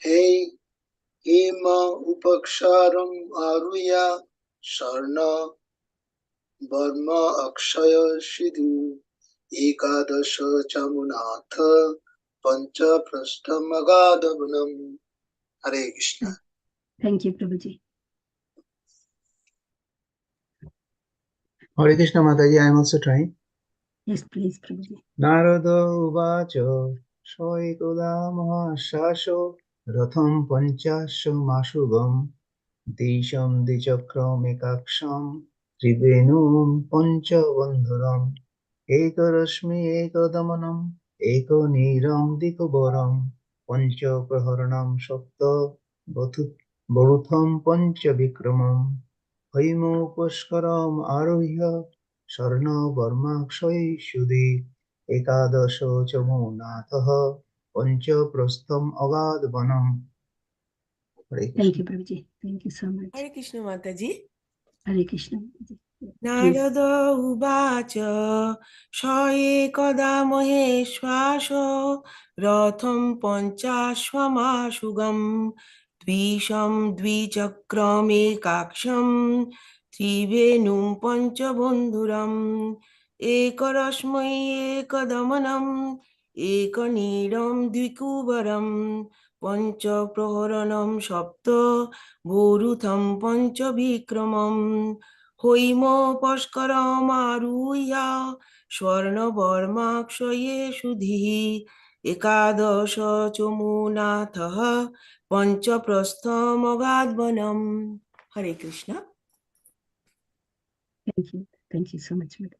Hey, Hema Upaksharam Aruya Sharna Barma Akshaya Shidhu Ekadasha Chamunatha Pancha Prasthamagadabhanam. Hare Krishna. Thank you, Prabhuji. Hare Krishna Mataji, I am also trying. Yes, please, Prabhuji. Narado Uvacho Shoikoda Mahashasho Ratham Panchasho Mashugam Disham Dichakram Ekaksham Trivenum Panchavandhuram Ekarashmi Ekadamanam Eko Niram Dikubaram Pancha Praharanam Shapta Barutham Pancha Vikramam Haimo Pushkaram Aruhya Sharna Varmakshay Shudhi Ekadasho Chamunatha Pancha Prastham Agadvanam. Thank you, Prabhuji. Thank you so much. Hare Krishna Mataji. Hare Krishna. Prabhuji. Narada Uvacha Shayekada Maheshwasho Ratham Panchashvamashugam Dvisham Dvichakram Ekaksham Trivenum Panchabandhuram Ekarashmai Ekadamanam Ekaniram Dvikubaram Panchapraharanam Shapta Borutham Panchavikramam Hoimo Pashkaramaruya Swarnavarmakshye Shudhi Ekadasha Chomunatha Panchaprasthamogadvanam. Hare Krishna. Thank you. Thank you so much, Madam.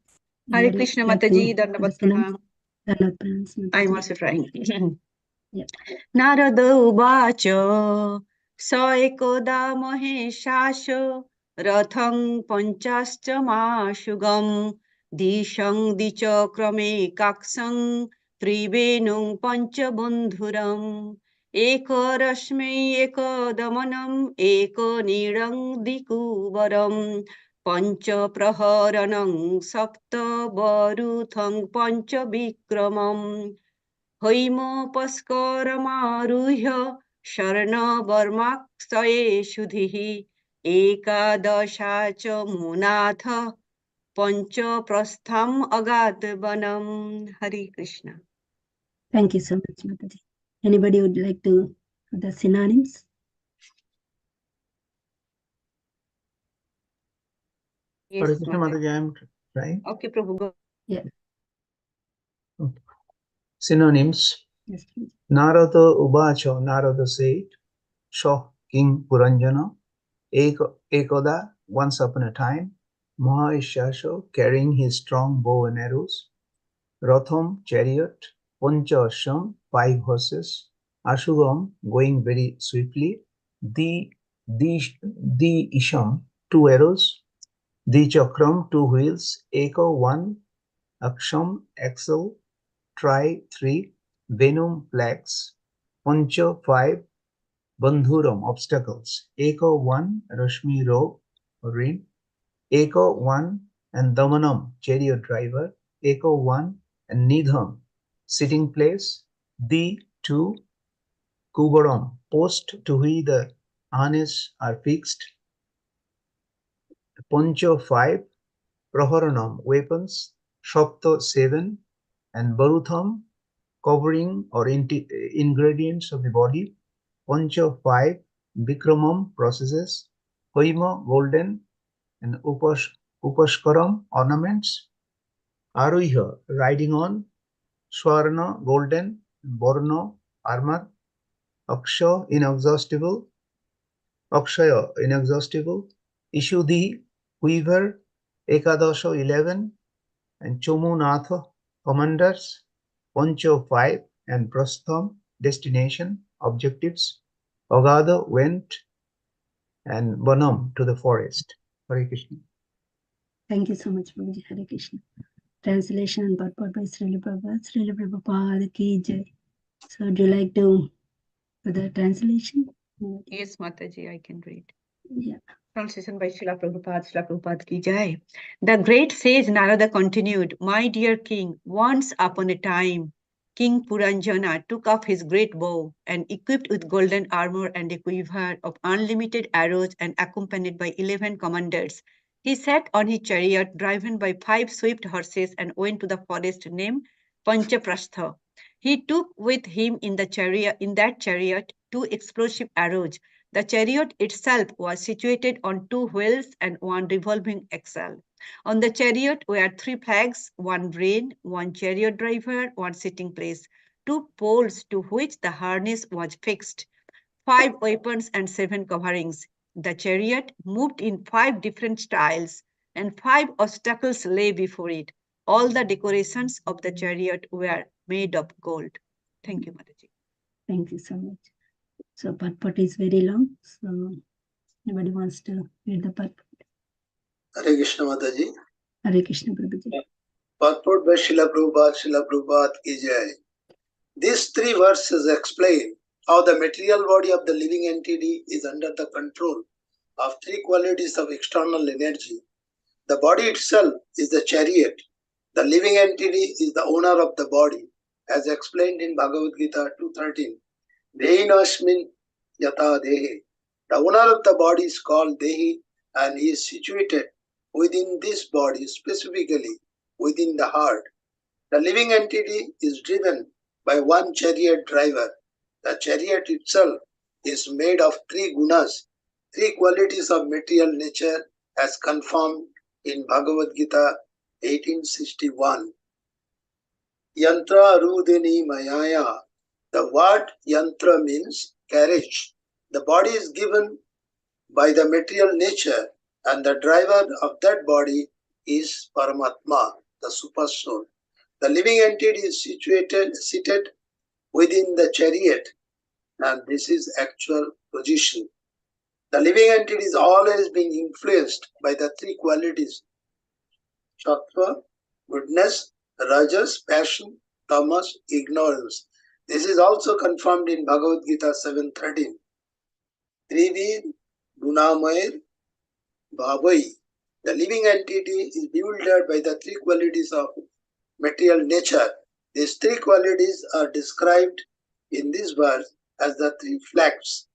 Hare Krishna Mataji, Dandavat Pranam. Dandavat Pranam. I am also trying. Yeah. Narada Uvacha Saekoda Maheshasho Rathang Panchascha Mashugam Dishang Dichakrame Kaksang Trivenung Panchabandhuram Eko Rashmi Eko Damanam Eko Nirang Dikuvaram Pancha Praharanang Sapta Baruthang Pancha Vikramam Haimo Paskaramaruhya Sharna Varmaksaye Shudhihi Ekadasha cha Munatha Pancha Prastham Agatvanam. Hare Krishna. Thank you so much, Mataji. Anybody would like to the synonyms? Yes, Hare Krishna Mataji. Mataji, I am trying. Okay, Prabhu, go. Yeah. Okay. Synonyms. Yes, please. Narada Uvacho, Narada said, Shah King Puranjana, Ekada, once upon a time, Maheshasho, carrying his strong bow and arrows, Ratham, chariot, Pancha Asham, 5 horses, Ashugam, going very swiftly, Di Isham, 2 arrows, Di Chakram, 2 wheels, Eko, 1, Aksham, axle, Tri, 3, Venum, flags, Pancha, 5, Bandhuram, obstacles, Eko, 1, Rashmi, robe, ring, Eko, 1, and Damanam, chariot driver, Eko, 1, and Nidham, sitting place, Di, 2, Kubaram, post to which the harness are fixed, Pancha, 5, Praharanam, weapons, Shapta, 7, and Barutham, covering or ingredients of the body, Pancha, 5, Vikramam, processes, Hoima, golden, and Upashkaram, ornaments, Aruha, riding on, Swarna, golden, Borno, armor, Akshaya, inexhaustible, Ishudhi, quiver, Ekadasha, 11, and Chomunatha, commanders, Pancha, 5, and Prastham, destination, objectives, Agada, went, and Vanam, to the forest. Hare Krishna. Thank you so much, Prabhuji. Hare Krishna. Translation and purport by Srila Prabhupada. Srila Prabhupada ki jai. So, would you like to do the translation? Yes, Mataji, I can read. Yeah. Translation by Srila Prabhupada ki jai. The great sage Narada continued, My dear king, once upon a time, King Puranjana took up his great bow and, equipped with golden armor and a quiver of unlimited arrows and accompanied by 11 commanders, he sat on his chariot driven by 5 swift horses and went to the forest named Panchaprastha. He took with him in that chariot 2 explosive arrows. The chariot itself was situated on 2 wheels and 1 revolving axle. On the chariot were 3 flags, 1 rein, 1 chariot driver, 1 sitting place, 2 poles to which the harness was fixed, 5 weapons and 7 coverings. The chariot moved in 5 different styles, and 5 obstacles lay before it. All the decorations of the chariot were made of gold. Thank you, Mataji. Thank you so much. So purport is very long. So anybody wants to read the purport? Hare Krishna Mataji. Hare Krishna Prabhuji. Purport by Srila Prabhupada ki jai. These 3 verses explain how the material body of the living entity is under the control of 3 qualities of external energy. The body itself is the chariot. The living entity is the owner of the body, as explained in Bhagavad Gita 2:13. Dehinasmin yata dehe. The owner of the body is called Dehi, and he is situated within this body, specifically within the heart. The living entity is driven by 1 chariot driver. The chariot itself is made of 3 gunas, 3 qualities of material nature, as confirmed in Bhagavad Gita 1861. Yantra Rudini Mayaya. The word yantra means carriage. The body is given by the material nature, and the driver of that body is Paramatma, the super soul. The living entity is seated within the chariot, and this is actual position. The living entity is always being influenced by the 3 qualities: Sattva, goodness; Rajas, passion; Tamas, ignorance. This is also confirmed in Bhagavad Gita 7:13. Trivid Gunamair Bhavai. The living entity is bewildered by the 3 qualities of material nature. These 3 qualities are described in this verse as the 3 flags.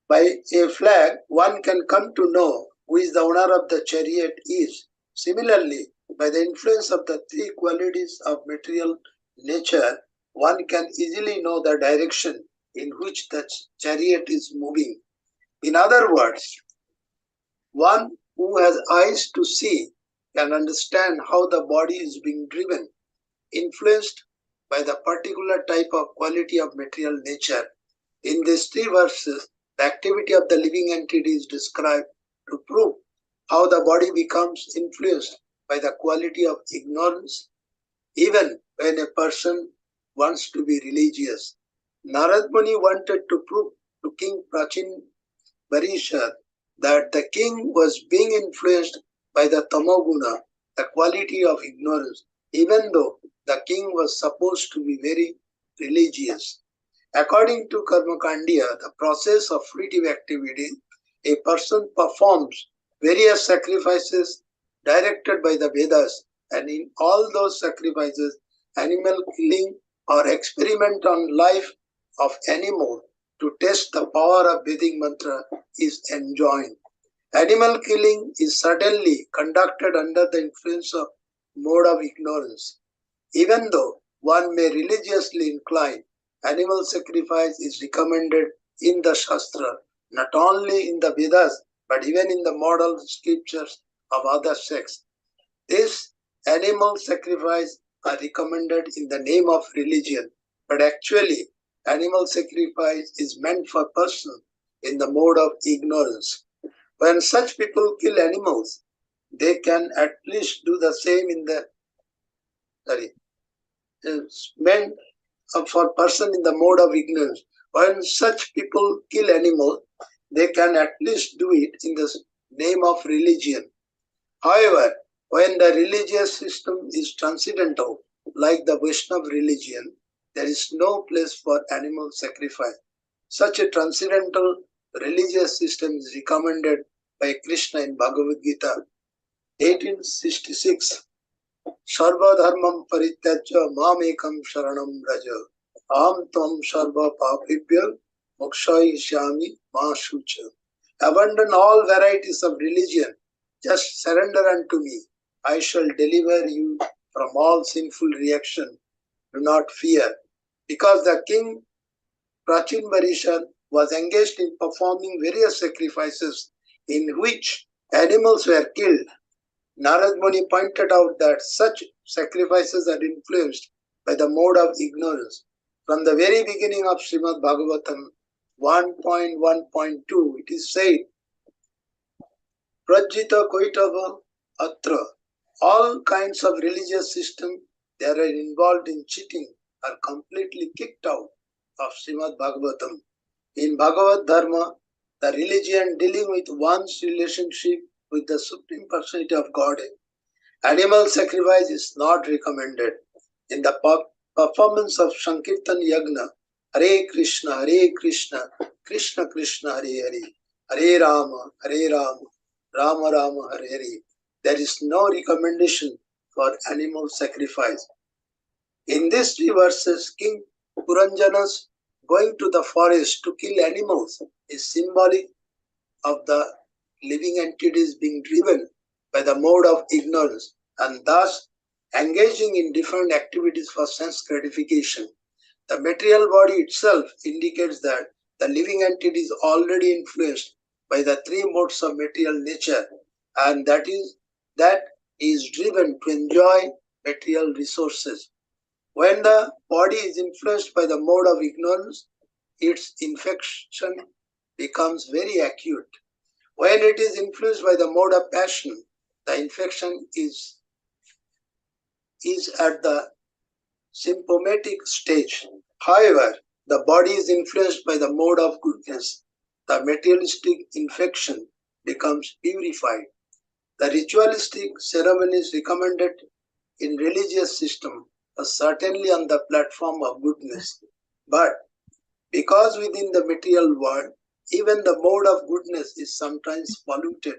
By a flag, one can come to know who is the owner of the chariot is. Similarly, by the influence of the 3 qualities of material nature, one can easily know the direction in which the chariot is moving. In other words, one who has eyes to see can understand how the body is being driven, influenced by the particular type of quality of material nature. In these 3 verses, the activity of the living entity is described to prove how the body becomes influenced by the quality of ignorance, even when a person wants to be religious. Narad Muni wanted to prove to King Prachin Barishar that the king was being influenced by the tamoguna, the quality of ignorance, even though the king was supposed to be very religious. According to Karma Kandiya, the process of fruitive activity, a person performs various sacrifices directed by the Vedas, and in all those sacrifices, animal killing or experiment on life of animal to test the power of Vedic mantra is enjoined. Animal killing is certainly conducted under the influence of mode of ignorance. Even though one may religiously incline, animal sacrifice is recommended in the Shastra, not only in the Vedas, but even in the model scriptures of other sects. This animal sacrifice are recommended in the name of religion, but actually animal sacrifice is meant for person in the mode of ignorance. When such people kill animals, they can at least do the same in the meant for person in the mode of ignorance. When such people kill animals, they can at least do it in the name of religion. However, when the religious system is transcendental, like the Vaishnava religion, there is no place for animal sacrifice. Such a transcendental religious system is recommended by Krishna in Bhagavad Gita 1866. Sarva dharmam parityajya mamekam sharanam raja. Aham tvam sarva papibhya mokshayishyami ma shucha. Abandon all varieties of religion. Just surrender unto me. I shall deliver you from all sinful reaction. Do not fear. Because the king Prachin Barishan was engaged in performing various sacrifices in which animals were killed. Narad Muni pointed out that such sacrifices are influenced by the mode of ignorance. From the very beginning of Srimad Bhagavatam 1.1.2, it is said, Prajjita Koitava Atra. All kinds of religious systems that are involved in cheating are completely kicked out of Srimad Bhagavatam. In Bhagavad Dharma, the religion dealing with one's relationship with the Supreme Personality of Godhead, animal sacrifice is not recommended. In the performance of Sankirtan Yagna, Hare Krishna, Krishna Krishna, Hare Hare, Hare Rama, Rama Rama, Hare Hare, there is no recommendation for animal sacrifice. In these three verses, King Puranjana's going to the forest to kill animals is symbolic of the living entities being driven by the mode of ignorance and thus engaging in different activities for sense gratification. The material body itself indicates that the living entity is already influenced by the three modes of material nature, and that is driven to enjoy material resources. When the body is influenced by the mode of ignorance, its infection becomes very acute. When it is influenced by the mode of passion, the infection is at the symptomatic stage. However, the body is influenced by the mode of goodness. The materialistic infection becomes purified. The ritualistic ceremonies recommended in religious system are certainly on the platform of goodness. But because within the material world, even the mode of goodness is sometimes polluted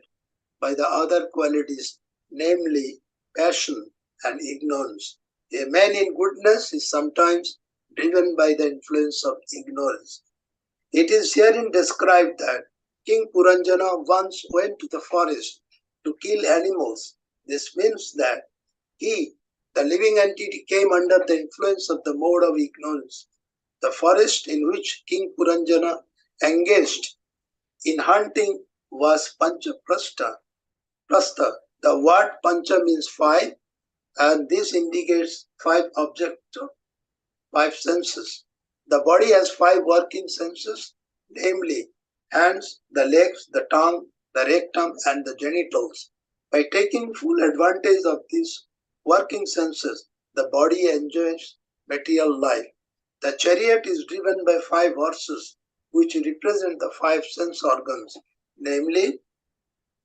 by the other qualities, namely passion and ignorance. A man in goodness is sometimes driven by the influence of ignorance. It is herein described that King Puranjana once went to the forest to kill animals. This means that he, the living entity, came under the influence of the mode of ignorance. The forest in which King Puranjana engaged in hunting was Panchaprastha. The word Pancha means five, and this indicates five objects, five senses. The body has five working senses, namely hands, the legs, the tongue, the rectum, and the genitals. By taking full advantage of these working senses, the body enjoys material life. The chariot is driven by five horses, which represent the five sense organs, namely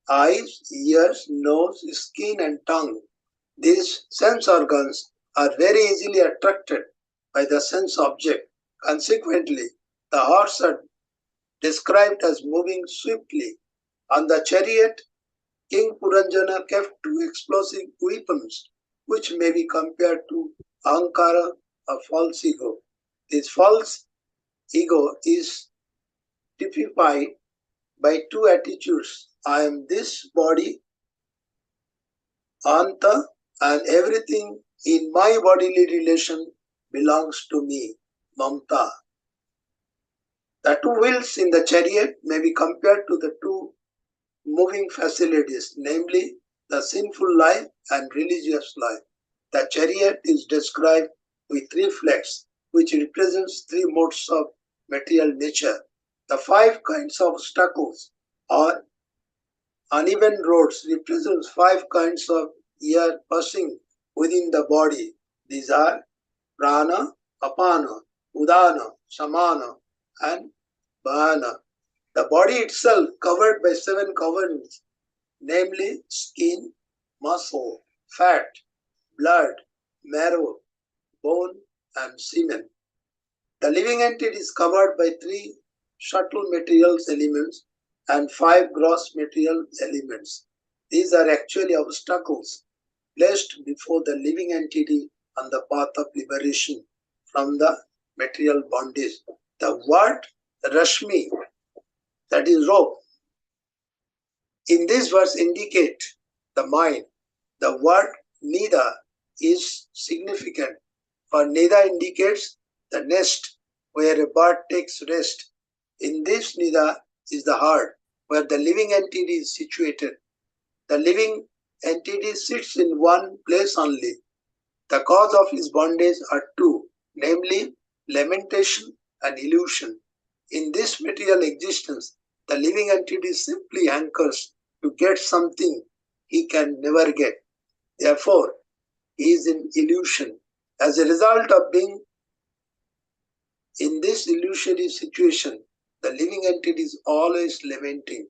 eyes, ears, nose, skin, and tongue. These sense organs are very easily attracted by the sense object. Consequently, the horse are described as moving swiftly. On the chariot, King Puranjana kept two explosive weapons, which may be compared to Ahankara, a false ego. This false ego is typified by two attitudes. I am this body, Anta, and everything in my bodily relation belongs to me, Mamta. The two wheels in the chariot may be compared to the two moving facilities, namely the sinful life and religious life. The chariot is described with three flags, which represents three modes of material nature. The five kinds of obstacles or uneven roads represents five kinds of air passing within the body. These are prana, apana, udana, samana, and bahana. The body itself covered by seven coverings, namely skin, muscle, fat, blood, marrow, bone, and semen. The living entity is covered by three subtle materials elements and five gross material elements. These are actually obstacles placed before the living entity on the path of liberation from the material bondage. The word Rashmi, that is rope, in this verse indicate the mind. The word Nida is significant, for Nida indicates the nest where a bird takes rest. In this Nida is the heart, where the living entity is situated. The living entity sits in one place only. The cause of his bondage are two, namely lamentation and illusion. In this material existence, the living entity simply hankers to get something he can never get. Therefore, he is in illusion. As a result of being in this illusory situation, the living entity is always lamenting.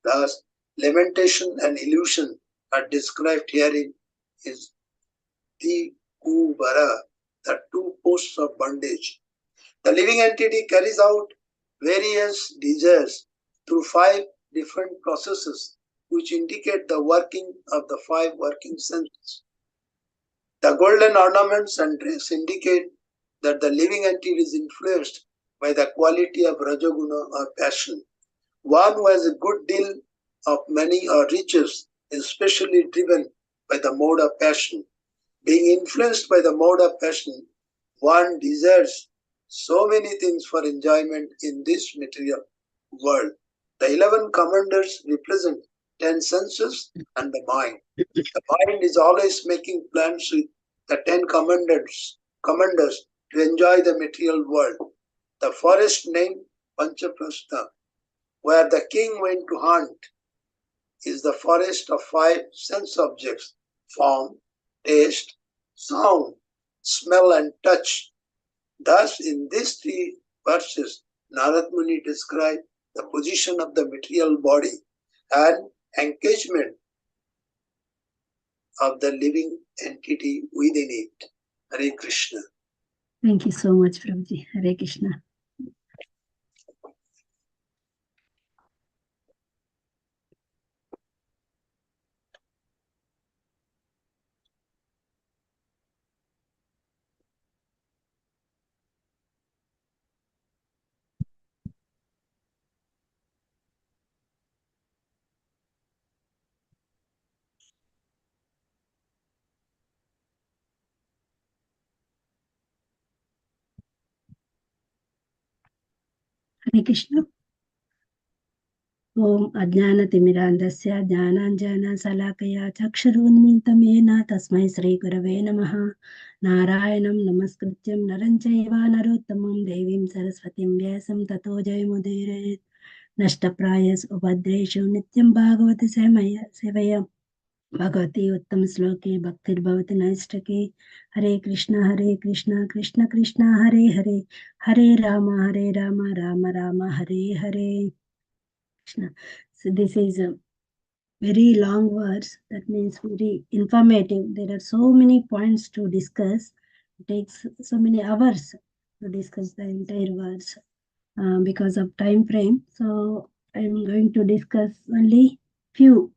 Thus, lamentation and illusion are described herein is the Kubara, the two posts of bondage. The living entity carries out various desires through 5 different processes which indicate the working of the 5 working senses. The golden ornaments and dress indicate that the living entity is influenced by the quality of Rajaguna or passion. One who has a good deal of money or riches is especially driven by the mode of passion. Being influenced by the mode of passion, one desires so many things for enjoyment in this material world. The 11 commanders represent 10 senses and the mind. The mind is always making plans with the 10 commanders to enjoy the material world. The forest named Panchaprastha, where the king went to hunt, is the forest of 5 sense objects: form, taste, sound, smell, and touch. Thus, in these 3 verses, Narad Muni describes the position of the material body and engagement of the living entity within it. Hare Krishna. Thank you so much, Prabhuji. Hare Krishna. Hare Krishna. Om Ajnanatimirandasya Jnananjana Salakaya Chaksharunmintam Yena Tasmai Sri Gurave Namaha. Narayanam Namaskrityam Naranchaiva Narottamam Devim Saraswatim Vyasam Tato Jayamudire Nashtaprayas Ubhadreshu Nityam Bhagavati Sevaya Bhagavati Uttam Sloke Bhaktir Bhavati Naistake. Hare Krishna Krishna Krishna Hare Hare Hare Rama Rama Rama Hare Hare. So this is a very long verse, that means very informative. There are so many points to discuss. It takes so many hours to discuss the entire verse because of time frame. So I'm going to discuss only few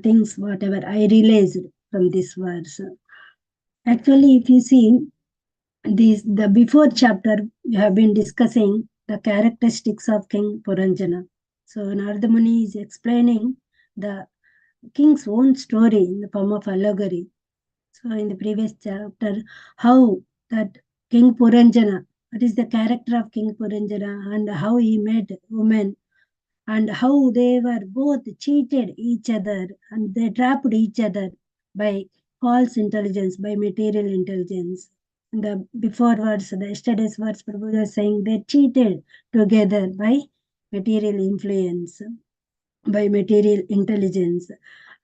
things, whatever I realized from this verse. Actually, if you see the before chapter, we have been discussing the characteristics of King Puranjana. So Narada Muni is explaining the king's own story in the form of allegory. So in the previous chapter, how that King Puranjana, what is the character of King Puranjana, and how he met women, and how they were both cheated each other and they trapped each other by false intelligence, by material intelligence. In the before words, the yesterday's words, Prabhu was saying they cheated together by material influence, by material intelligence.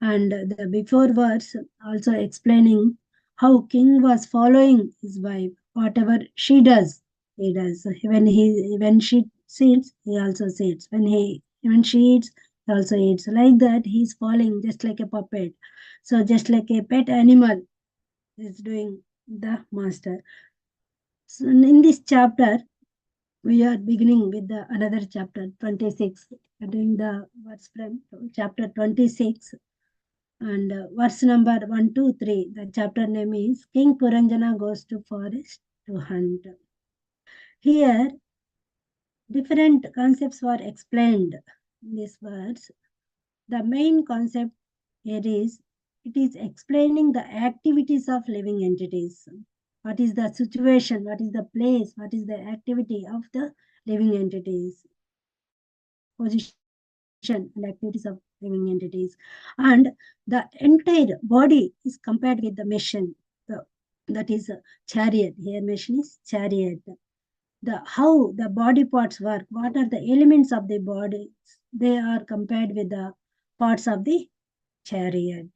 And the before verse also explaining how king was following his wife, whatever she does, he does. When she sits, he also sits. When she eats, he also eats. Like that, he's following just like a puppet. So just like a pet animal is doing the master. So in this chapter, we are beginning with the another chapter 26, doing the words from chapter 26. And verse number 1, 2, 3, the chapter name is King Puranjana Goes to Forest to Hunt. Here, different concepts were explained in this verse. The main concept here is, it is explaining the activities of living entities. What is the situation, what is the place, what is the activity of the living entities, position and activities of living entities. And the entire body is compared with the machine, that is a chariot. Here machine is chariot. The how the body parts work, what are the elements of the body, they are compared with the parts of the chariot.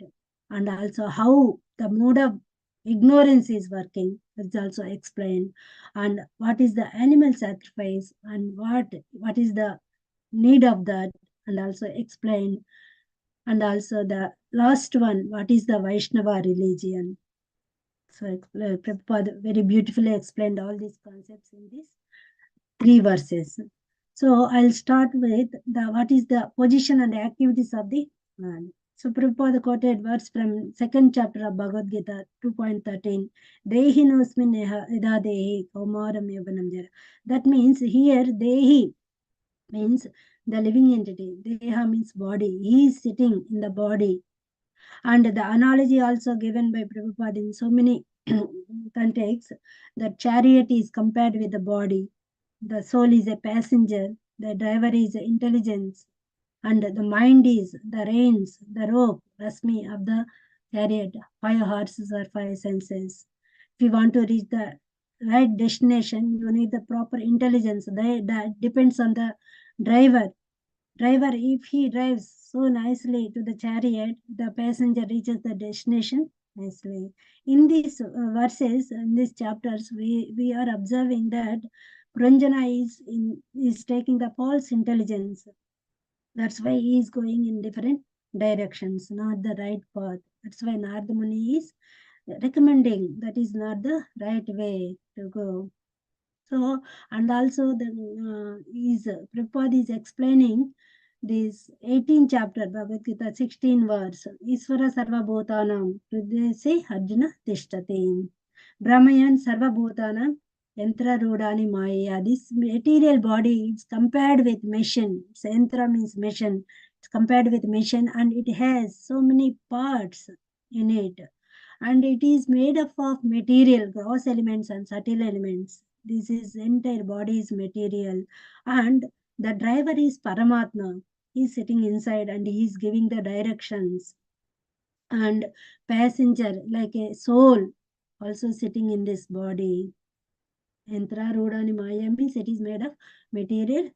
And also how the mode of ignorance is working is also explained. And what is the animal sacrifice, and what is the need of that, and also explained. And also the last one, what is the Vaishnava religion. So Prabhupada very beautifully explained all these concepts in these 3 verses. So I'll start with the what is the position and activities of the man. So Prabhupada quoted verse from 2nd chapter of Bhagavad Gita 2.13. Dehinosmin ida dehi kaumaram yavanam jara. That means here Dehi means the living entity. Deha means body. He is sitting in the body. And the analogy also given by Prabhupada in so many contexts, that chariot is compared with the body. The soul is a passenger, the driver is intelligence, and the mind is the reins, the rope, Rasmi of the chariot, 5 horses or 5 senses. If you want to reach the right destination, you need the proper intelligence. That depends on the driver. If he drives so nicely to the chariot, the passenger reaches the destination nicely. In these verses, in these chapters, we are observing that Puranjana is taking the false intelligence. That's why he is going in different directions, not the right path. That's why Narada Muni is recommending that is not the right way to go. So, and also the Prabhupada is explaining this 18th chapter, Bhagavad Gita, 16 verse. Isvara sarva bhutanam hridayase Arjuna tishtati. Brahmayan sarva bhutanam yantra rudani maya. This material body is compared with machine. Yantra means machine. It's compared with machine, and it has so many parts in it. And it is made up of material, gross elements and subtle elements. This is entire body is material, and the driver is Paramatma. He is sitting inside and he is giving the directions. And passenger, like a soul, also sitting in this body. Yantra Rudani Maya means it is made of material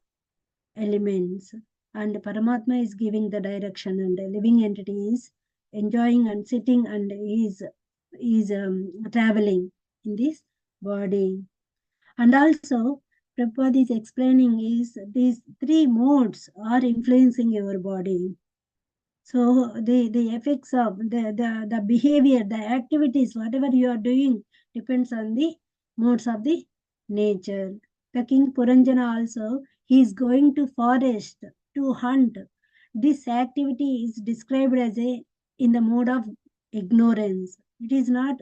elements. And Paramatma is giving the direction, and the living entity is enjoying and sitting, and is traveling in this body. And also, Prabhupada is explaining is these 3 modes are influencing your body. So the effects of the behavior, the activities, whatever you are doing, depends on the modes of the nature. The King Puranjana also, he is going to forest to hunt. This activity is described as in the mode of ignorance. It is not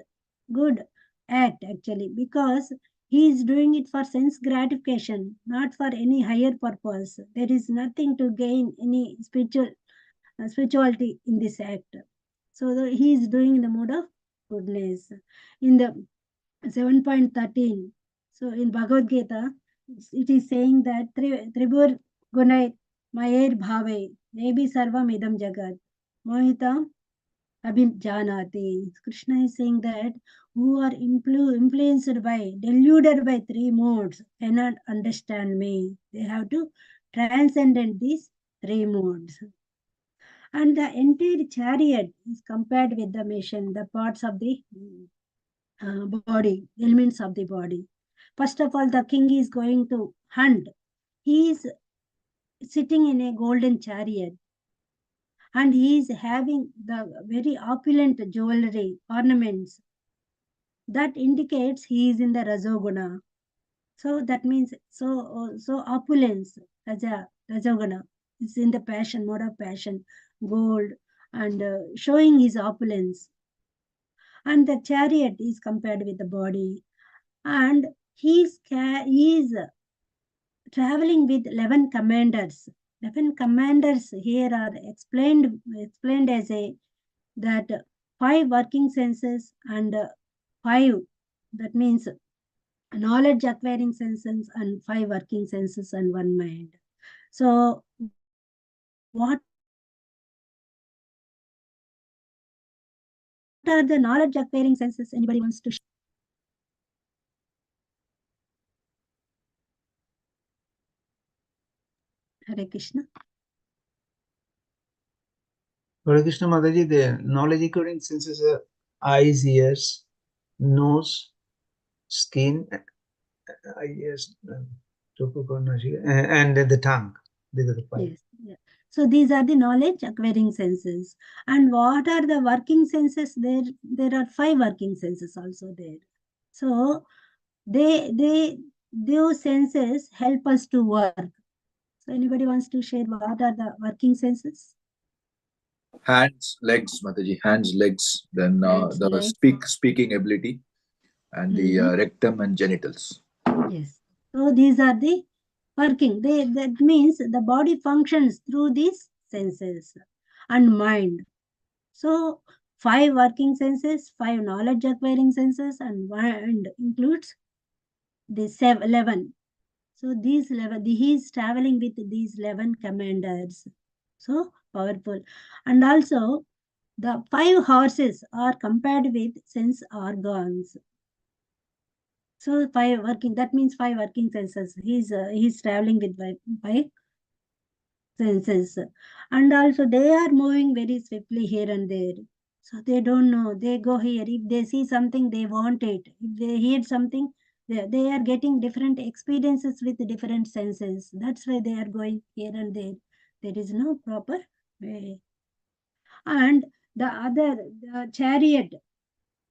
good act actually, because he is doing it for sense gratification, not for any higher purpose. There is nothing to gain any spirituality in this act. So he is doing in the mode of goodness. In the 7.13, so in Bhagavad Gita, it is saying that Tribur Gunai Mayer Bhave Nebi Sarvam Idam Jagat Mohita Abhijanati. Krishna is saying that who are influenced by, deluded by 3 modes cannot understand me. They have to transcend these 3 modes. And the entire chariot is compared with the machine, the parts of the body, elements of the body. First of all, the king is going to hunt. He is sitting in a golden chariot, and he is having the very opulent jewelry, ornaments. That indicates he is in the Rajoguna. So that means so opulence, Rajoguna, is in the passion, mode of passion, gold, and showing his opulence. And the chariot is compared with the body, and he is traveling with 11 commanders. 11 commanders here are explained as a that 5 working senses and 5, that means knowledge acquiring senses, and 5 working senses and 1 mind. So what are the knowledge acquiring senses? Anybody wants to share? Hare Krishna. Hare Krishna Mataji, the knowledge acquiring senses are eyes, ears, nose, skin, ears, and the tongue. These are the 5. Yes. Yeah. So these are the knowledge acquiring senses. And what are the working senses? There are 5 working senses also there. So those senses help us to work. So anybody wants to share what are the working senses? Hands, legs, Mataji. Hands, legs. Then Hands, the legs. speaking ability, and the rectum and genitals. Yes. So these are the working. That means the body functions through these senses and mind. So 5 working senses, 5 knowledge acquiring senses, and mind includes the 11. So these 11, he is traveling with these 11 commanders. So powerful. And also the 5 horses are compared with sense organs. So 5 working, that means 5 working senses. He's traveling with 5 senses. And also they are moving very swiftly here and there. So they don't know. They go here. If they see something, they want it. If they hear something, they are getting different experiences with different senses. That's why they are going here and there. There is no proper way. And the chariot,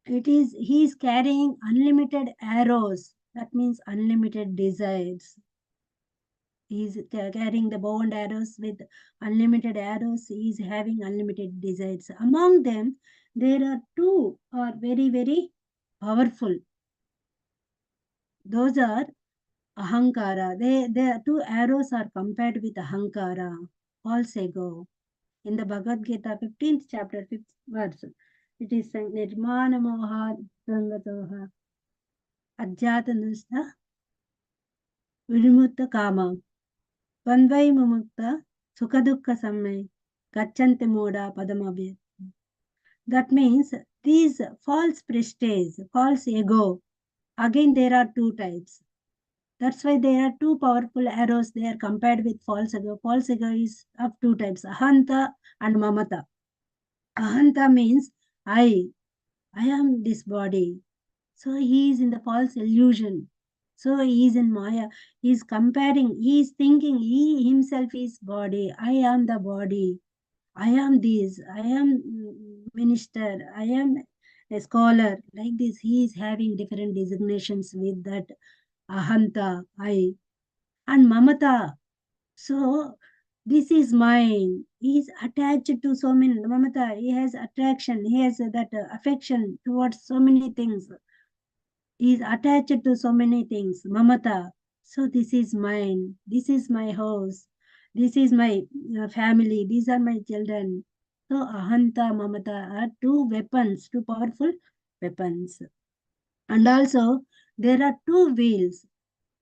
he is carrying unlimited arrows. That means unlimited desires. He is carrying the bow and arrows with unlimited arrows. He is having unlimited desires. Among them, there are 2 are very, very powerful. Those are ahankara. The 2 arrows are compared with ahankara, false ego. In the Bhagavad Gita, 15th chapter, 5th verse, it is saying, Nirmana moha dangatoha ajjatanustha virimutta kama Vandvai mumukta sukadukka sammai gacchante moda padamabhyat. That means these false prestige, false ego, again there are 2 types. That's why there are 2 powerful arrows. They are compared with false ego. False ego is of 2 types, ahanta and mamata. Ahanta means I am this body. So he is in the false illusion. So he is in Maya. He is comparing, he is thinking he himself is body. I am the body. I am this. I am minister. I am a scholar. Like this, he is having different designations with that ahanta, I. And mamata. So this is mine. He is attached to so many. Mamata, he has attraction. He has that affection towards so many things. He is attached to so many things. Mamata. So this is mine. This is my house. This is my family. These are my children. So ahanta, mamata are 2 weapons, 2 powerful weapons. And also there are 2 wheels.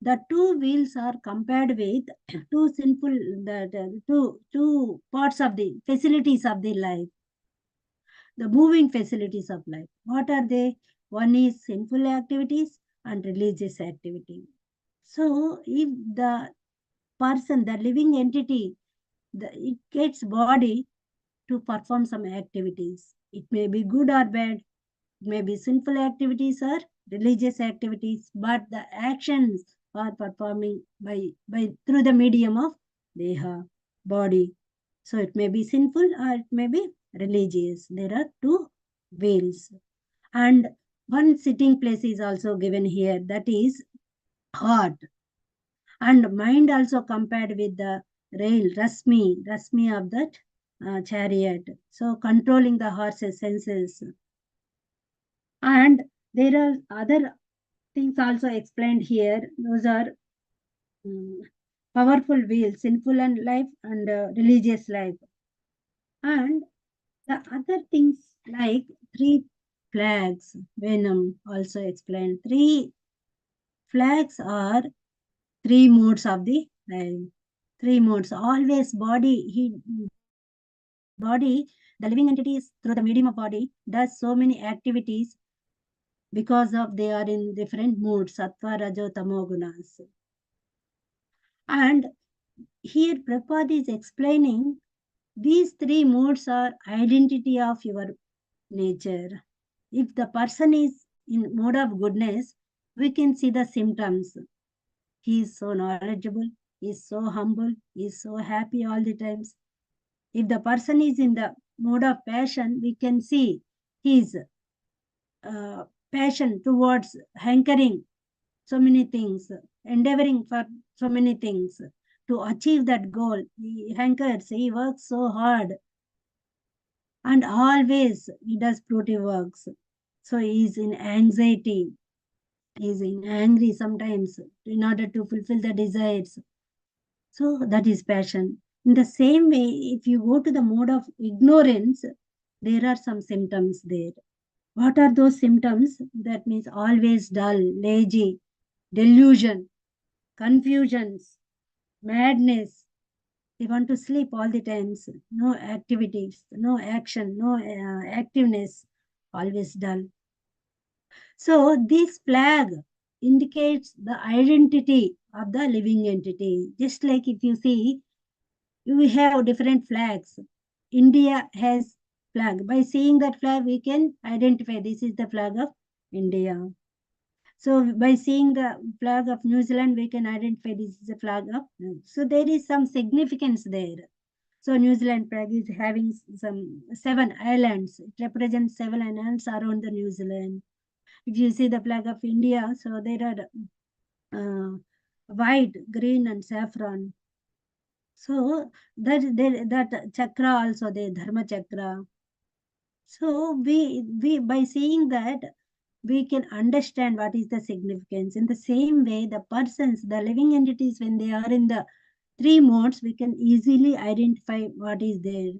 The 2 wheels are compared with 2 sinful, the two parts of the facilities of the life, the moving facilities of life. What are they? One is sinful activities and religious activity. So if the person, the living entity, it gets body to perform some activities. It may be good or bad, it may be sinful activities or religious activities, but the actions are performing by through the medium of deha, body. So it may be sinful or it may be religious. There are 2 wheels. And one sitting place is also given here, that is heart. And mind also compared with the rail, rasmi of that chariot. So controlling the horse's senses. And there are other things also explained here. Those are powerful wheels, sinful and life and religious life. And the other things like 3 flags, Venom also explained. 3 flags are 3 modes of the life. 3 modes. Always body, the living entities through the medium of body does so many activities because of they are in different moods, sattva, rajo, tamo gunas. And here Prabhupada is explaining these 3 modes are identity of your nature. If the person is in mode of goodness, we can see the symptoms. He is so knowledgeable, he is so humble, he is so happy all the times. If the person is in the mode of passion, we can see his passion towards hankering so many things, endeavoring for so many things to achieve that goal. He hankers, he works so hard, and always he does fruitive works. So he is in anxiety, he is in angry sometimes in order to fulfill the desires. So that is passion. In the same way, if you go to the mode of ignorance, there are some symptoms there. What are those symptoms? That means always dull, lazy, delusion, confusions, madness. They want to sleep all the times. No activities, no action, no activeness, always dull. So this flag indicates the identity of the living entity. Just like if you see, we have different flags. India has flag. By seeing that flag, we can identify this is the flag of India. So by seeing the flag of New Zealand, we can identify this is a flag of. So there is some significance there. So New Zealand flag is having some 7 islands. It represents 7 islands around the New Zealand. If you see the flag of India, so there are white, green, and saffron. So that chakra also the dharma chakra. So we by seeing that we can understand what is the significance. In the same way, the persons, the living entities, when they are in the 3 modes, we can easily identify what is there.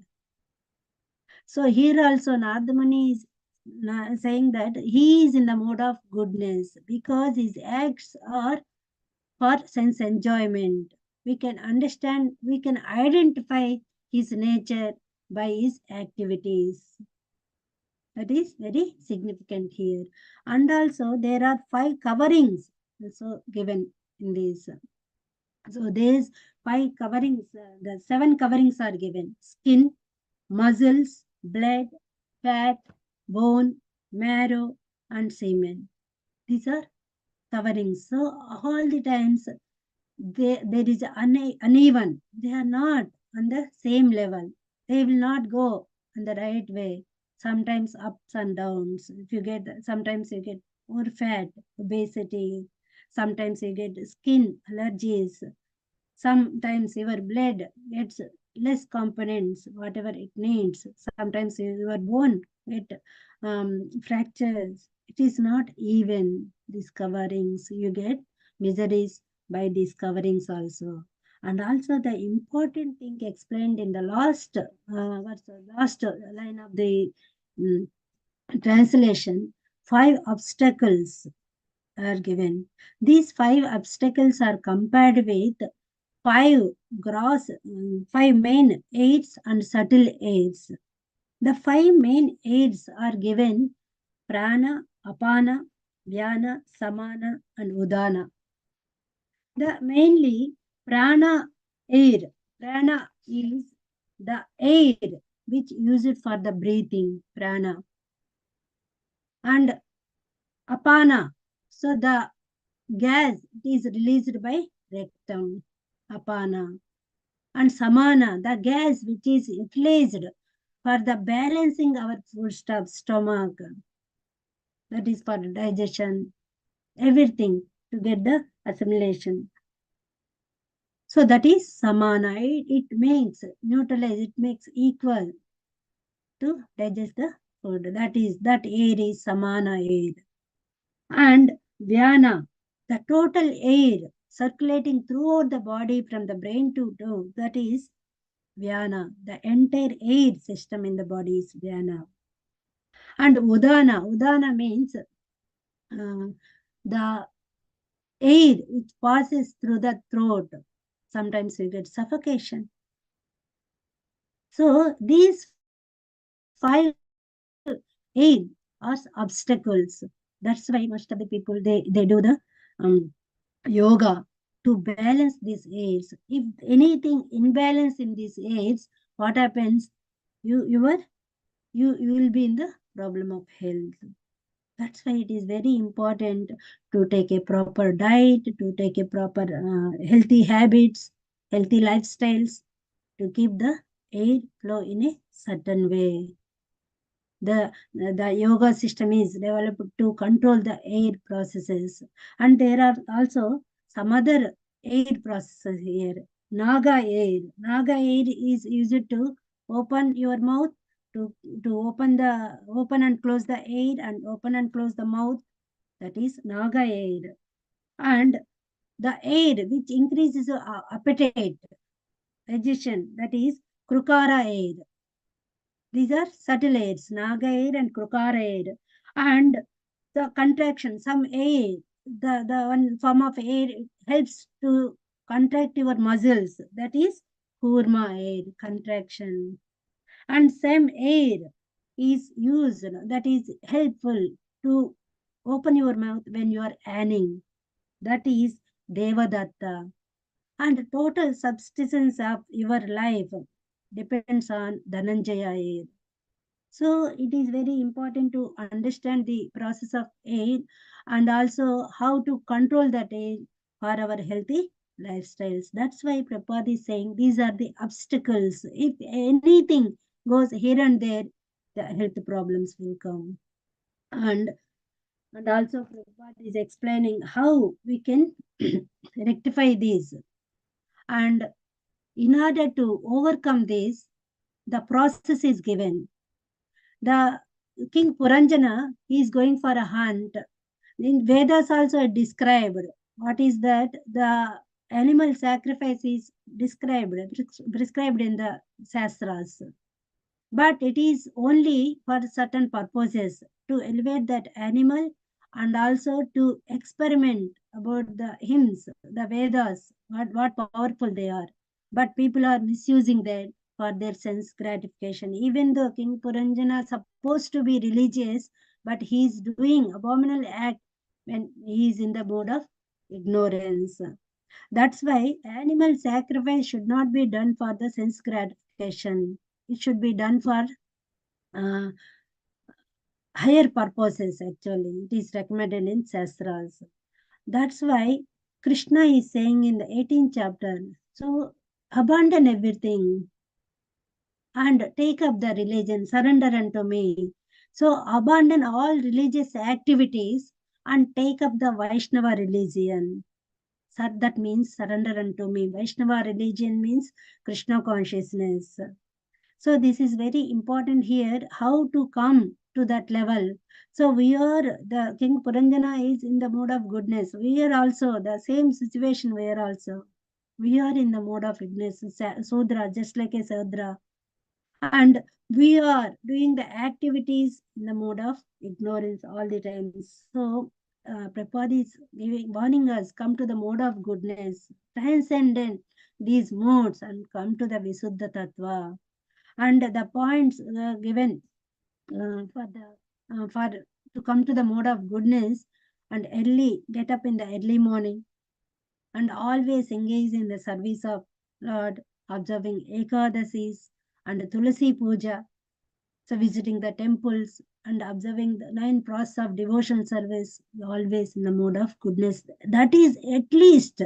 So here also Nardamani is saying that he is in the mode of goodness because his acts are for sense enjoyment. We can understand, we can identify his nature by his activities. That is very significant here. And also there are 5 coverings also given in this. So there's 5 coverings, the 7 coverings are given. Skin, muscles, blood, fat, bone, marrow, and semen. These are coverings. So all the times there is uneven. They are not on the same level. They will not go in the right way. Sometimes ups and downs. If you get, sometimes you get more fat, obesity. Sometimes you get skin allergies. Sometimes your blood gets less components, whatever it needs. Sometimes your bone get fractures. It is not even. These coverings, you get miseries by these coverings also. And also the important thing explained in the last, last line of the translation, 5 obstacles are given. These 5 obstacles are compared with 5 5 main aids and subtle aids. The 5 main aids are given: prana, apana, vyana, samana, and udana. The mainly prana air. Prana is the air which used for the breathing, prana. And apana, so the gas is released by rectum, apana. And samana, the gas which is utilized for the balancing our food stuff, stomach. That is for digestion, everything to get the assimilation. So that is samana. It makes neutralize, it makes equal to digest the food. That air is samana air. And vyana, the total air circulating throughout the body from the brain to toe, that is vyana. The entire air system in the body is vyana. And udana means the air which passes through the throat. Sometimes we get suffocation. So these 5 air are obstacles. That's why most of the people they do the yoga to balance these airs. If anything imbalance in these airs, what happens? You will be in the problem of health. That's why it is very important to take a proper diet, to take a proper healthy habits, healthy lifestyles, to keep the air flow in a certain way. The yoga system is developed to control the air processes, and there are also some other air processes here. Naga air is used to open your mouth, to open and close the air, and open and close the mouth. That is naga air. And the air which increases appetite, digestion, that is krukara air. These are subtle airs, naga air and krukara air. And the contraction, some air, the one form of air helps to contract your muscles. That is kurma air, contraction. And same air is used, that is helpful to open your mouth when you are yawning. That is devadatta. And total subsistence of your life depends on Dhananjaya air. So it is very important to understand the process of air and also how to control that air for our healthy lifestyles. That's why Prabhupada is saying these are the obstacles. If anything goes here and there, the health problems will come. And also Prabhupada is explaining how we can rectify these. And in order to overcome this, the process is given. The King Puranjana is going for a hunt. In Vedas also described what is that the animal sacrifice is prescribed in the Shastras. But it is only for certain purposes to elevate that animal and also to experiment about the hymns, the Vedas, what powerful they are. But people are misusing that for their sense gratification. Even though King Puranjana is supposed to be religious, but he is doing abominable act when he is in the mode of ignorance. That's why animal sacrifice should not be done for the sense gratification. It should be done for uh, higher purposes. Actually, it is recommended in Shastras. That's why Krishna is saying in the 18th chapter, so abandon everything and take up the religion, surrender unto me. So abandon all religious activities and take up the Vaishnava religion. That means surrender unto me. Vaishnava religion means Krishna consciousness. So this is very important here, how to come to that level. So the King Puranjana is in the mode of goodness. We are also the same situation. We are in the mode of goodness, Sudra, just like a Sudra. And we are doing the activities in the mode of ignorance all the time. So Prabhupada is warning us, come to the mode of goodness, transcend these modes and come to the Visuddha Tattva. And the points given for to come to the mode of goodness, and get up in the early morning and always engage in the service of Lord, observing Ekadasis and Tulasi Puja, so visiting the temples and observing the 9 process of devotion service, always in the mode of goodness. That is, at least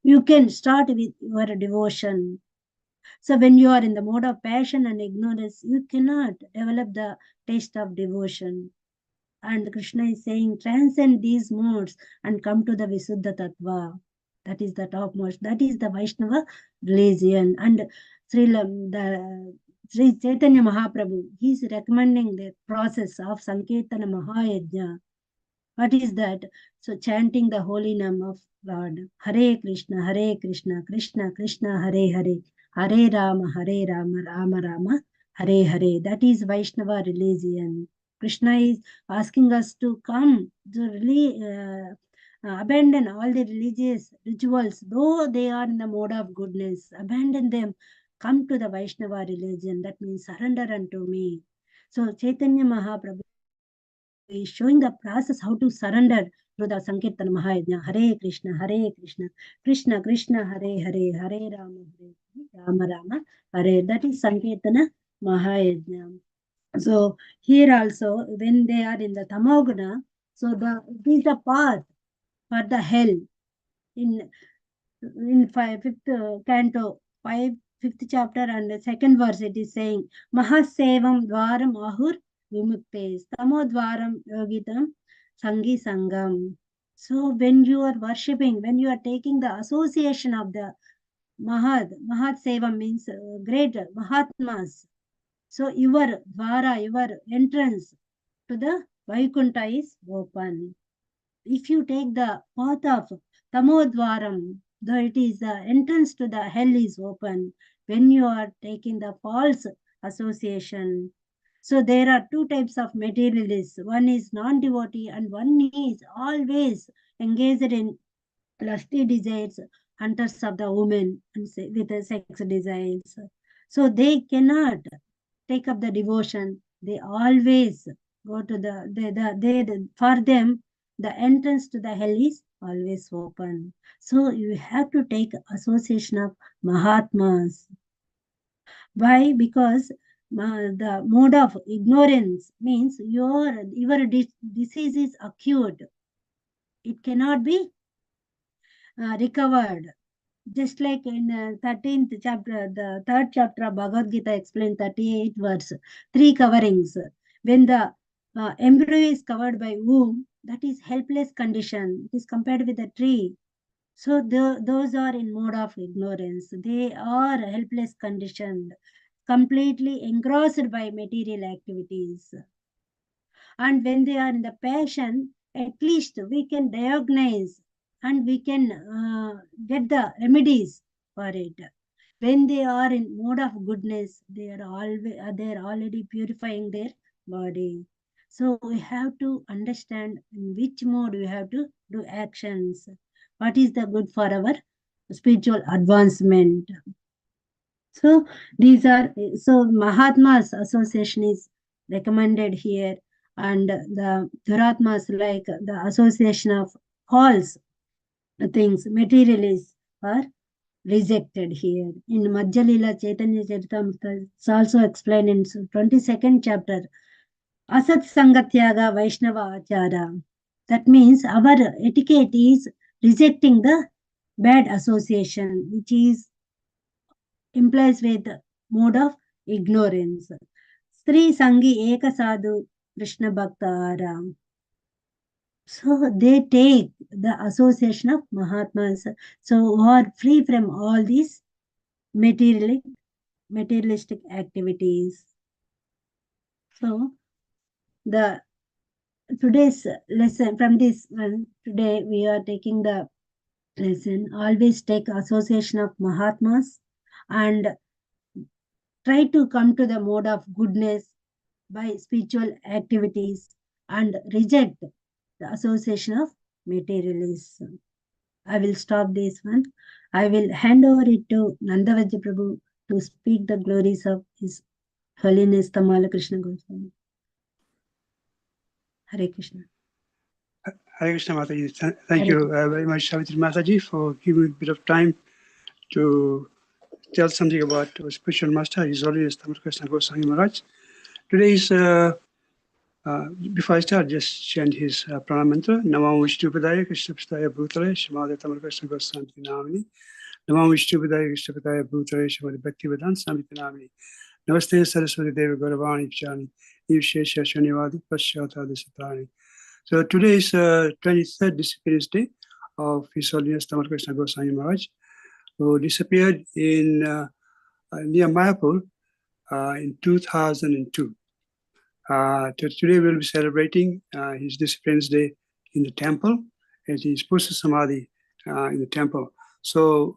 you can start with your devotion. So when you are in the mode of passion and ignorance, you cannot develop the taste of devotion. And Krishna is saying, transcend these modes and come to the Visuddha Tattva. That is the topmost. That is the Vaishnava religion. And Sri Chaitanya Mahaprabhu, he is recommending the process of Sankirtana Mahayajna. What is that? So chanting the holy name of Lord. Hare Krishna, Krishna Krishna, Hare Hare, Hare Rama, Rama Rama, Hare Hare. That is Vaishnava religion. Krishna is asking us to come to really abandon all the religious rituals, though they are in the mode of goodness. Abandon them. Come to the Vaishnava religion. That means surrender unto me. So Chaitanya Mahaprabhu is showing the process how to surrender to the Sankirtana Mahayajna. Hare Krishna, Krishna Krishna, Hare Hare, Hare Rama, Rama Rama, Hare. That is Sankirtana Mahayajna. So here also, when they are in the Tamoguna, so it is the path for the hell. In fifth canto, fifth chapter and the second verse, it is saying, Mahasevam Dwaram Ahur Vimuktes, Tamodvaram Yogitam Sangi Sangam. So when you are worshipping, when you are taking the association of the Mahat Sevam means great Mahatmas. So your Dvara, your entrance to the Vaikuntha is open. If you take the path of Tamodvaram, though it is the entrance to the hell is open, when you are taking the false association. So there are two types of materialists. One is non-devotee and one is always engaged in lusty desires, hunters of the women and with the sex desires. So they cannot take up the devotion. They always go to for them, the entrance to the hell is always open. So you have to take association of Mahatmas. Why? Because the mode of ignorance means your disease is acute. It cannot be recovered. Just like in 13th chapter, the 3rd chapter of Bhagavad Gita explained 38 verse, 3 coverings. When the embryo is covered by womb, that is helpless condition. It is compared with a tree. So those are in mode of ignorance. They are helpless conditioned, completely engrossed by material activities. And when they are in the passion, at least we can diagnose and we can get the remedies for it. When they are in mode of goodness, they are already purifying their body. So we have to understand in which mode we have to do actions. What is the good for our spiritual advancement? So these are, so Mahatma's association is recommended here, and the Duratmas, like the association of false things, materialists, are rejected here. In Madhya Chaitanya Charitamrita, it's also explained in 22nd chapter, Asat Sangatyaga Vaishnava Achara. That means our etiquette is rejecting the bad association, which is implies with mode of ignorance. Sri Sangi Eka Sadhu Krishna Bhaktara. So they take the association of Mahatmas, so who are free from all these materialistic activities. So the today's lesson, from this one, today we are taking the lesson, always take association of Mahatmas and try to come to the mode of goodness by spiritual activities and reject the association of materialism. I will stop this one. I will hand over it to Nandavajja Prabhu to speak the glories of His Holiness Tamala Krishna Goswami. Hare Krishna. Hare Krishna Mataji. Thank you very much, Savitri Mataji, for giving me a bit of time to tell something about our spiritual master, His Holiness Tamala Krishna Goswami Maharaj. Today is, before I start, just chant his pranam mantra. Namam Vishnupadaya Krishna Pastaya Bhutale Shrimad Tamala Krishna Goswami Namini. Namam Vishnupadaya Krishna Pastaya Bhutale Shrimad Bhakti Vedanta Swami Namini. Namaste Saraswati Devi Gauravani Chani Nivshesha Shanivadi Paschatadi Satani. So today is 23rd Disciplines Day. of His Holiness Tamal Krishna Goswami Maharaj, who disappeared in near Mayapur in 2002. Today we'll be celebrating his disappearance day in the temple at his Pusa Samadhi in the temple. So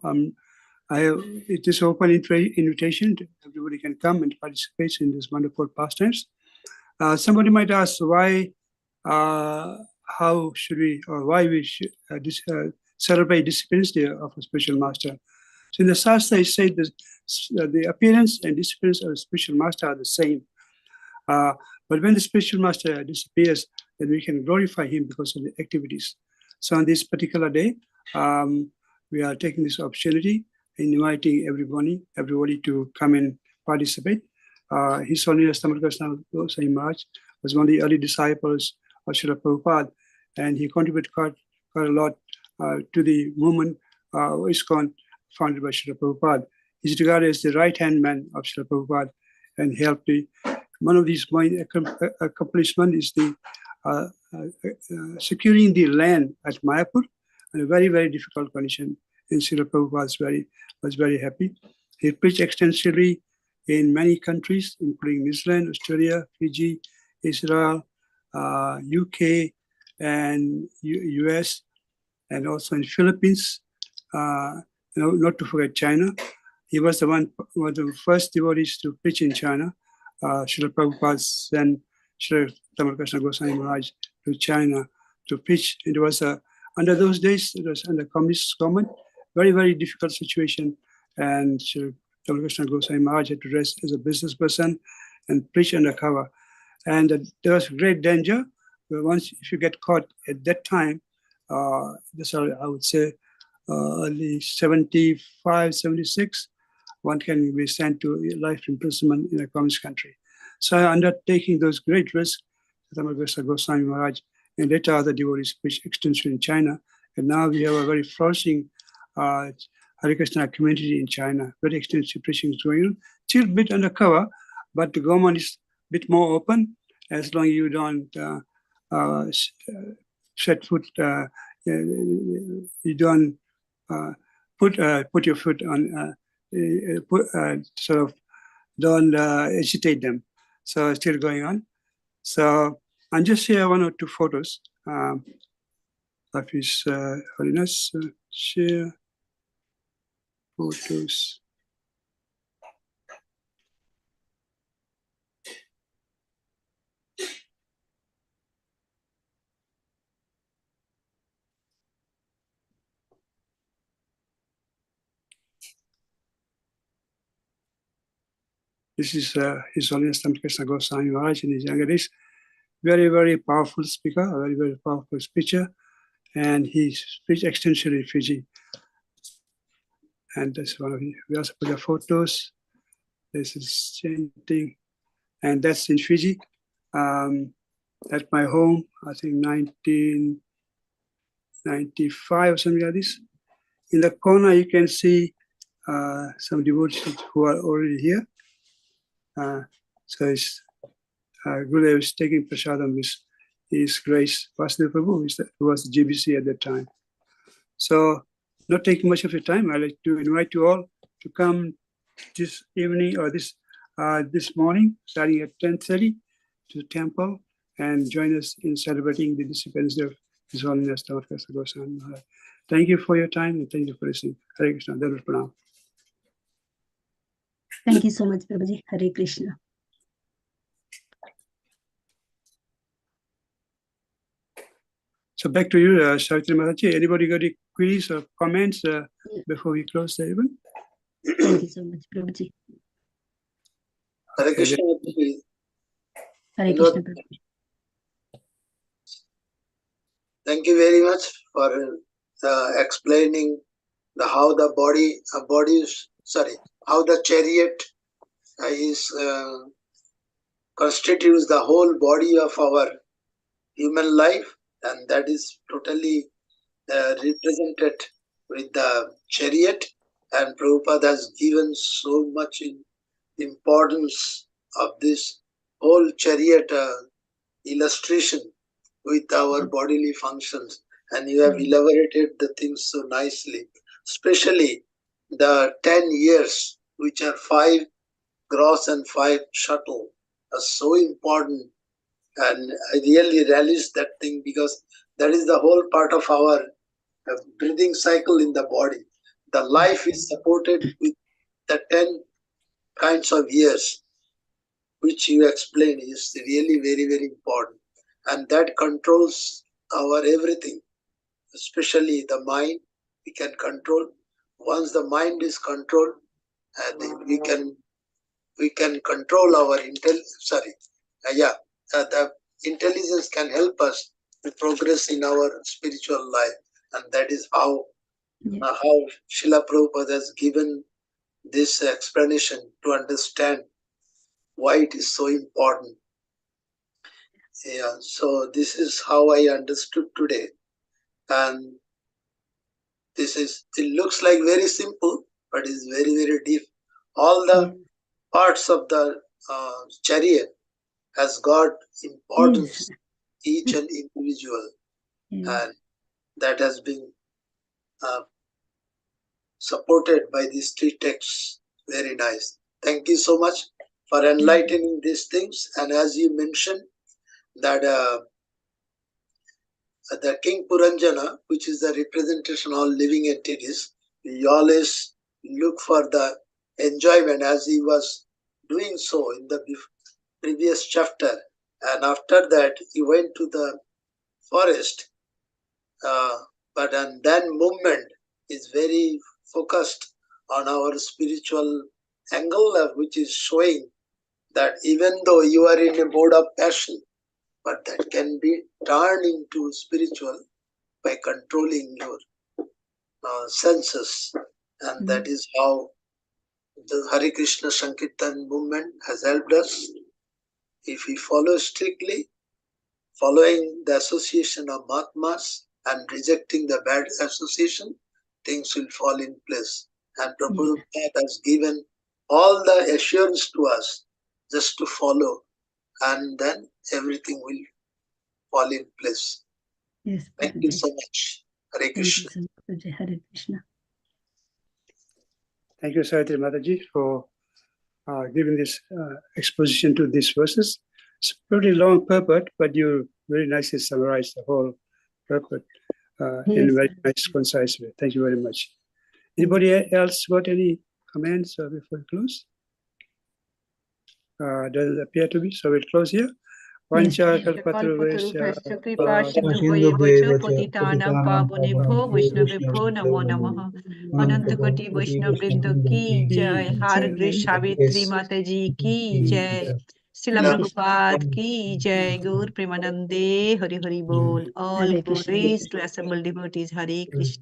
it is open invitation. Everybody can come and participate in this wonderful pastimes. Somebody might ask why, how should we, or why we should celebrate Disciplines Day of a spiritual master. So in the Shastra, it said that the appearance and disciplines of a spiritual master are the same. But when the spiritual master disappears, then we can glorify him because of the activities. So on this particular day, we are taking this opportunity and inviting everybody to come and participate. His Holiness Tamal Krishna Goswami Maharaj was one of the early disciples of Srila Prabhupada, and he contributed quite a lot to the movement ISKCON founded by Srila Prabhupada. He's regarded as the right-hand man of Srila Prabhupada and helped the one of these main accomplishments is the securing the land at Mayapur in a very, very difficult condition. And Srila Prabhupada was very happy. He preached extensively in many countries, including New Zealand, Australia, Fiji, Israel, UK, and US, and also in Philippines. Not to forget China. He was one of the first devotees to preach in China. Srila Prabhupada sent Srila Tamal Krishna Goswami Maharaj to China to preach. It was under those days, it was under communist government, very, very difficult situation. And Srila Tamal Krishna Goswami Maharaj had to dress as a business person and preach undercover. And there was great danger. Once, if you get caught at that time, this I would say early 75, 76, one can be sent to life imprisonment in a communist country. So undertaking those great risks, Tamal Krishna Goswami Maharaj and later other devotees preached extensively in China. And now we have a very flourishing Hare Krishna community in China, very extensive preaching is going on. Still a bit undercover, but the government is a bit more open as long as you don't set foot, you don't put your foot on, sort of don't agitate them. So it's still going on. So I'll just share one or two photos of His Holiness. Share photos. This is His Holiness Tamal Krishna Goswami Maharaj in his younger days. Very, very powerful speaker, a very, very powerful speaker. And he speaks extensively in Fiji. And that's one of the, we also put the photos. This is chanting. And that's in Fiji. At my home, I think 1995 or something like this. In the corner, you can see some devotees who are already here. So it's Gurudev is taking prasadam with His Grace Vasudeva Prabhu, who was the GBC at that time. So, not taking much of your time, I'd like to invite you all to come this evening or this morning, starting at 10:30, to the temple and join us in celebrating the disciplines of His Holiness Tamal Krishna Goswami Maharaj. Thank you for your time and thank you for listening. Hare Krishna. Dandavat Pranam. Thank you so much, Prabhuji. Hare Krishna. So back to you, Savitri Mataji. Anybody got any queries or comments before we close the event? Thank you so much, Prabhuji. Hare Krishna. Hare Krishna, Prabhuji. Thank you very much for explaining how the how the chariot constitutes the whole body of our human life, and that is totally represented with the chariot. And Prabhupada has given so much importance of this whole chariot illustration with our bodily functions. and you have elaborated the things so nicely, especially the 10 years, which are 5 gross and 5 shuttle, are so important. And I really relish that thing because that is the whole part of our breathing cycle in the body. The life is supported with the 10 kinds of years, which you explained is really very, very important. And that controls our everything, especially the mind. We can control. Once the mind is controlled, and we can control our the intelligence can help us to progress in our spiritual life, and that is how Srila Prabhupada has given this explanation to understand why it is so important. Yeah, so this is how I understood today, and it looks like very simple, but it's very, very deep. All the parts of the chariot has got importance, each and individual, and that has been supported by these 3 texts. Very nice. Thank you so much for enlightening these things. And as you mentioned that the King Puranjana, which is the representation of all living entities, we always look for the enjoyment as he was doing so in the previous chapter. And after that, he went to the forest. And then movement is very focused on our spiritual angle, which is showing that even though you are in a mode of passion, but that can be turned into spiritual by controlling your senses. And that is how the Hare Krishna Sankirtan movement has helped us. If we follow strictly, following the association of Mahatmas and rejecting the bad association, things will fall in place. And Prabhupada has given all the assurance to us just to follow, and then everything will fall in place. Yes, Thank you so much. Hare Krishna. Thank you so much, Hare Krishna. Thank you, Savitri Mataji, for giving this exposition to these verses. It's a pretty long purport, but you very nicely summarized the whole purport in a very nice, concise way. Thank you very much. Anybody else got any comments before we close? Doesn't appear to be, so we'll close here. Vancha kalpataruvesya पतितानां पावनेभ्यो वैष्णवेभ्यो नमो नमः। अनंत कोटि वैष्णव वृंद की जय। हरे कृष्ण सावित्री माता जी की जय। श्रील प्रभुपाद की जय। गौर प्रेमानंदे हरि हरि बोल। All glories to assembled devotees. Hare Krishna.